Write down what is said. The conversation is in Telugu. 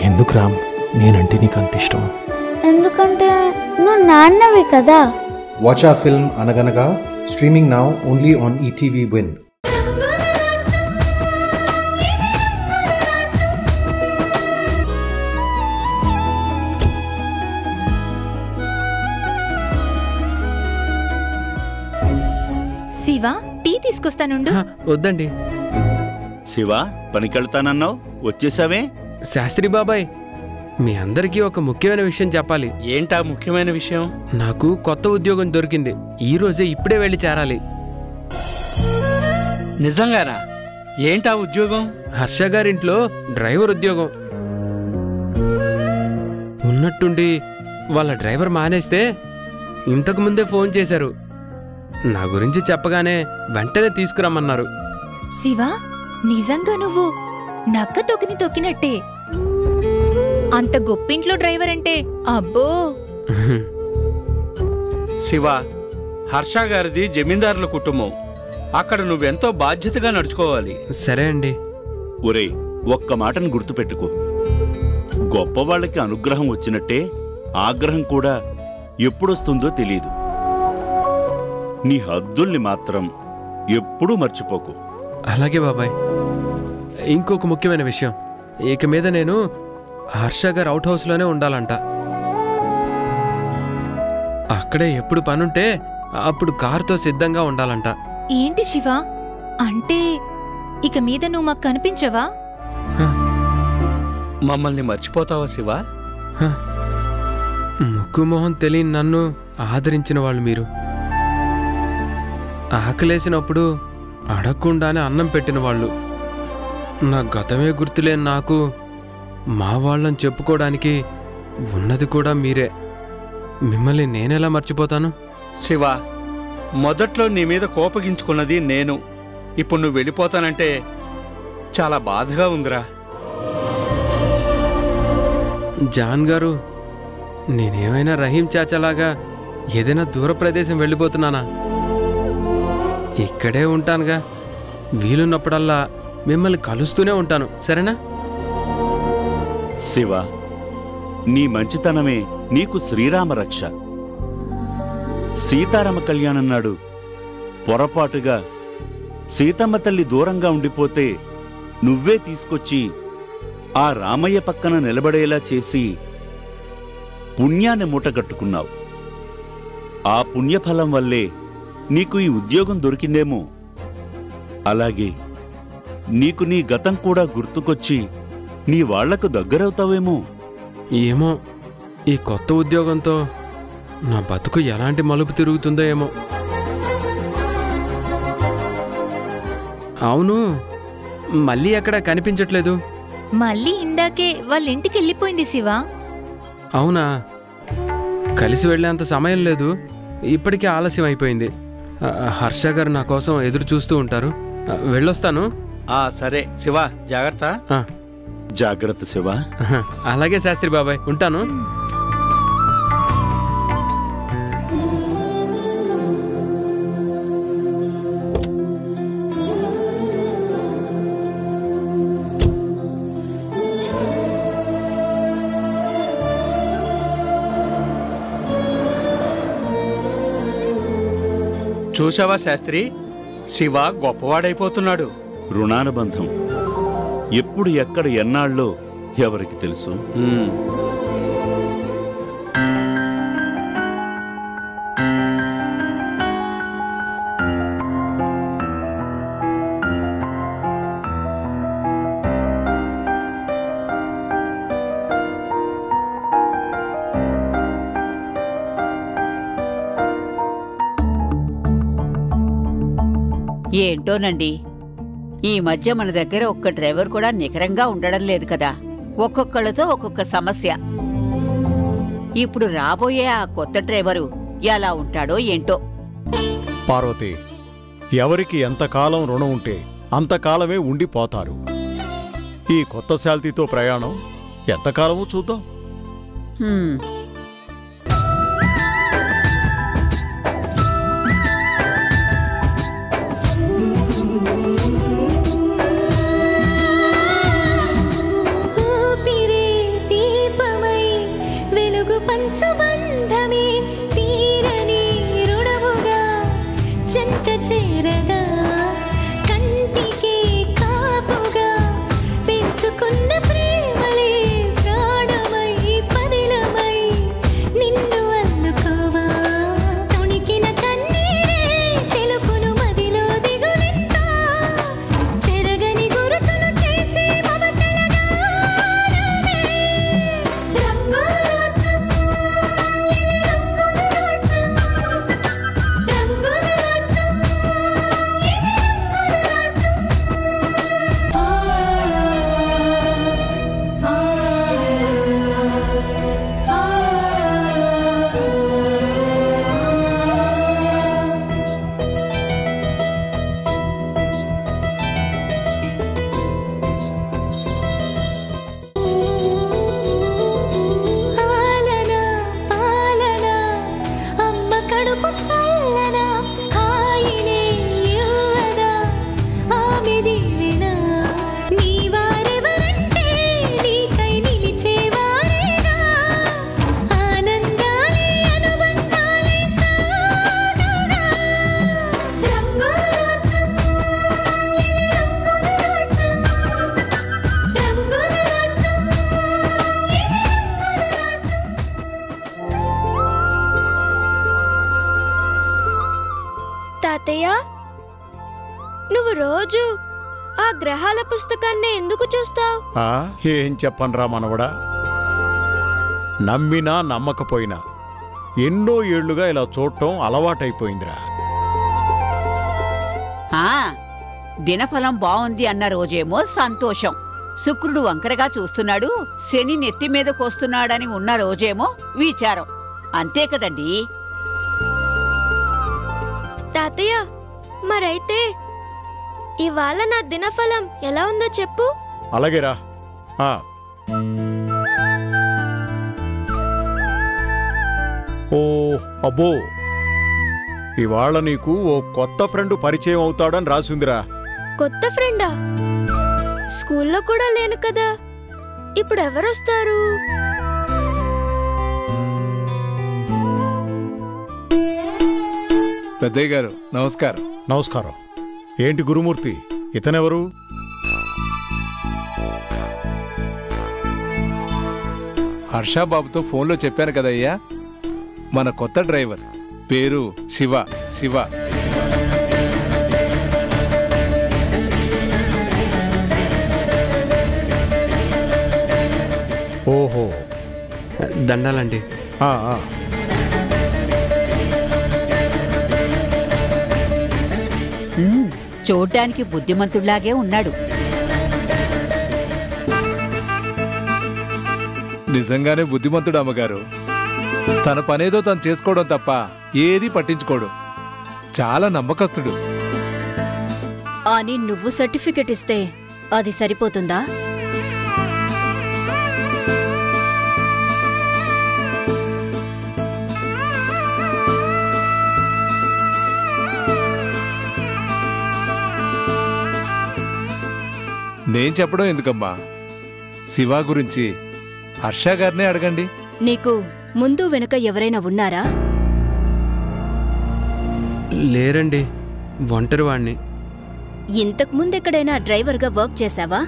ఎందుకు రామ్ నేనంటే నీకు అంత ఇష్టం? ఎందుకంటే నువ్వు నాన్నవి కదా. Watch our film Anaganaga, streaming now only on ETV Win. Shiva, tea తీసుకొస్తానుండు. వద్దండి. శివ, పనికెళ్తానన్నావు, వచ్చేసావే? శాస్త్రి బాబాయ్, మీ అందరికీ ఒక ముఖ్యమైన విషయం చెప్పాలి. ఏంటా ముఖ్యమైన విషయం? నాకు కొత్త ఉద్యోగం దొరికింది. ఈ రోజే ఇప్పుడే వెళ్ళి చేరాలి. నిజంగానా? ఏంటా ఉద్యోగం? హర్ష గారింట్లో డ్రైవర్ ఉద్యోగం. ఉన్నట్టుండి వాళ్ళ డ్రైవర్ మానేస్తే ఇంతకు ముందే ఫోన్ చేశారు. నా గురించి చెప్పగానే వెంటనే తీసుకురమ్మన్నారు. శివ, నిజంగా నువ్వు నక్క తొక్కిని తొక్కినట్టే. అంత గొప్పింట్లో డ్రైవర్ అంటే అబ్బో. శివ, హర్ష గారిది జమీందారుల కుటుంబం. అక్కడ నువ్వెంతో బాధ్యతగా నడుచుకోవాలి. సరే అండి. ఒరే, ఒక్క మాటను గుర్తుపెట్టుకో. గొప్పవాళ్ళకి అనుగ్రహం వచ్చినట్టే ఆగ్రహం కూడా ఎప్పుడొస్తుందో తెలీదు. నీ హద్దుల్ని మాత్రం ఎప్పుడూ మర్చిపోకు. అలాగే బాబాయ్. ఇంకొక ముఖ్యమైన విషయం, ఇక మీద నేను హర్ష గారు అవుట్ హౌస్లోనే ఉండాలంట. అక్కడే ఎప్పుడు పనుంటే అప్పుడు కారుతో సిద్ధంగా ఉండాలంట. ఏంటి శివ, అంటే ఇక మీద నువ్వు మాకు కనిపించవా? మమ్మల్ని మర్చిపోతావా శివ? ముక్కు మొహం తెలియని నన్ను ఆదరించిన వాళ్ళు మీరు. ఆకలేసినప్పుడు అడగకుండానే అన్నం పెట్టిన వాళ్ళు. నా గతమే గుర్తులేని నాకు మా వాళ్ళని చెప్పుకోవడానికి ఉన్నది కూడా మీరే. మిమ్మల్ని నేనెలా మర్చిపోతాను? శివ, మొదట్లో నీ మీద కోపగించుకున్నది నేను. ఇప్పుడు నువ్వు వెళ్ళిపోతానంటే చాలా బాధగా ఉందిరా. జాన్ గారు, నేనేమైనా రహీం చాచలాగా ఏదైనా దూర ప్రదేశం వెళ్ళిపోతున్నానా? ఇక్కడే ఉంటానుగా. వీలున్నప్పుడల్లా మిమ్మల్ని కలుస్తూనే ఉంటాను, సరేనా? శివ, నీ మంచితనమే నీకు శ్రీరామ రక్ష. సీతారామ కళ్యాణం నాడు పొరపాటుగా సీతమ్మ తల్లి దూరంగా ఉండిపోతే నువ్వే తీసుకొచ్చి ఆ రామయ్య పక్కన నిలబడేలా చేసి పుణ్యాన్ని మూటగట్టుకున్నావు. ఆ పుణ్యఫలం వల్లే నీకు ఈ ఉద్యోగం దొరికిందేమో. అలాగే నీకు నీ గతం కూడా గుర్తుకొచ్చి నీ వాళ్లకు దగ్గరవుతావేమో. ఏమో, ఈ కొత్త ఉద్యోగంతో నా బతుకు ఎలాంటి మలుపు తిరుగుతుందో ఏమో. అవును, మళ్ళీ ఎక్కడ కనిపించట్లేదు. మళ్ళీ ఇందాకే వాళ్ళ ఇంటికి వెళ్ళిపోయింది శివ. అవునా? కలిసి వెళ్ళేంత సమయం లేదు. ఇప్పటికే ఆలస్యం అయిపోయింది. హర్ష గారు నా కోసం ఎదురు చూస్తూ ఉంటారు. వెళ్ళొస్తాను. సరే శివ, జాగ్రత్త. జాగ్రత్త శివ. అలాగే శాస్త్రి బాబాయ్, ఉంటాను. చూశావా శాస్త్రి, శివ గొప్పవాడైపోతున్నాడు. రుణానుబంధం ఎప్పుడు ఎక్కడ ఎన్నాళ్ళో ఎవరికి తెలుసు? ఏంటోనండి, ఈ మధ్య మన దగ్గర ఒక్క డ్రైవర్ కూడా నికరంగా ఉండడం లేదు కదా. ఒక్కొక్కళ్ళతో ఒక్కొక్క సమస్య. ఇప్పుడు రాబోయే ఆ కొత్త డ్రైవరు ఎలా ఉంటాడో ఏంటో. పార్వతి, ఎవరికి ఎంతకాలం రుణం ఉంటే అంతకాలమే ఉండిపోతారు. ఈ కొత్త శాల్తీతో ప్రయాణం ఎంతకాలమో చూద్దాం. తాతయ్య, నువ్వు రోజు ఆ గ్రహాల పుస్తకాన్ని ఎందుకు చూస్తావు? ఏం చెప్పనరా మనవడా, నమ్మినా నమ్మకపోయినా ఎన్నో ఏళ్లుగా ఇలా చూడటం అలవాటైపోయిందిరా. దినఫలం బావుంది అన్న రోజేమో సంతోషం, శుక్రుడు వంకరగా చూస్తున్నాడు, శని నెత్తి మీద కోస్తున్నాడని ఉన్న రోజేమో విచారం. అంతే కదండీ తాతయ్య, మరైతే ఇవాళ నా దినఫలం ఎలా ఉందో చెప్పు. అలాగేరా. ఓ అబ్బో, ఇవాళ నీకు ఓ కొత్త ఫ్రెండ్ పరిచయం అవుతాడని రాసిందిరా. కొత్త ఫ్రెండా? స్కూల్లో కూడా లేను కదా, ఇప్పుడు ఎవరొస్తారు? పెద్దయ్య గారు నమస్కారం. నమస్కారం. ఏంటి గురుమూర్తి, ఇతనెవరు? హర్షాబాబుతో ఫోన్లో చెప్పాను కదయ్యా, మన కొత్త డ్రైవర్, పేరు శివ. శివ ఓహో, దండాలండి. చూడ్డానికి బుద్ధిమంతుళ్లాగే ఉన్నాడు. నిజంగానే బుద్ధిమంతుడు అమ్మగారు. తన పనేదో తను చేసుకోవడం తప్ప ఏదీ పట్టించుకోడు. చాలా నమ్మకస్తుడు. అని నువ్వు సర్టిఫికెట్ ఇస్తే అది సరిపోతుందా? నేను చెప్పడం ఎందుకమ్మా, శివ గురించి హర్ష గారినే అడగండి. నీకు ముందు వెనుక ఎవరైనా ఉన్నారా? లేరండి, ఒంటరి వాణ్ణి. ఇంతకుముందెక్కడైనా డ్రైవర్గా వర్క్ చేశావా?